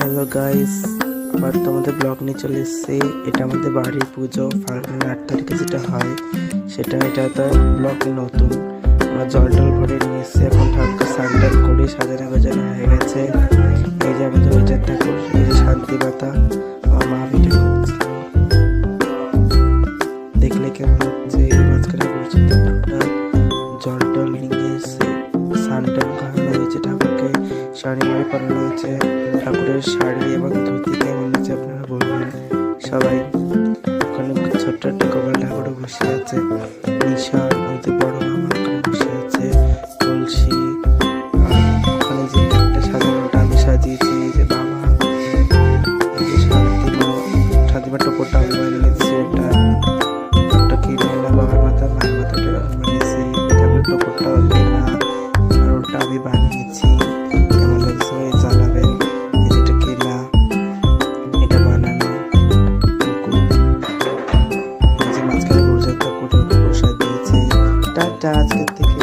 Hello guys, আবার তোমাদের blog নিয়ে চলে এসেছি। এটা আমাদের বাড়ির পুজো ফাল্গুনের 8 তারিখে যেটা হয় এটা তো ব্লগ নতুন। আমরা জল টল ভরে নিয়ে এসেছি। এখন ঠাকুরকে স্নান করে সাজানো গোজানো হয়ে গেছে। এই যে আমাদের ওইটার ঠাকুর, এই যে শান্তিপাতা আমার মা পিঠে করছে, দেখলে কেমন হচ্ছে। এই মাঝখানে করছে ঠাকুরটা জল টল নিয়ে এসে স্নান টান করানো হয়েছে। ঠাকুরকে শাড়ি মাড়ি পরানো হয়েছে। ঠাকুরের শাড়ি এবং ধুতি কেমন হয়েছে আপনারা বলবেন সবাই। ওখানে ছোট্ট একটা গোপাল ঠাকুরও বসে আছে। নিশান ওই যে বড় মামা ওখানে বসে আছে। তুলসী ওখানে যে একটা সাজানোটা আমি সাজিয়েছি, যে বাবা এই যে শান্তিমা টোপরটা আমি বানিয়েছি। ওটা কিনে এলাম বাবার মাথা, মায়ের মাথাটা এরকম বানিয়েছি। ঠাকুরের টোপরটা কেনা আর ওটা আমি বানিয়েছি। কেমন লাগছে জানাবেন। এটা কেনা, এটা বানানো। যে মাঝখানে প্রসাদ ঠাকুর প্রসাদ দিয়েছে। টাটা আজকের থেকে।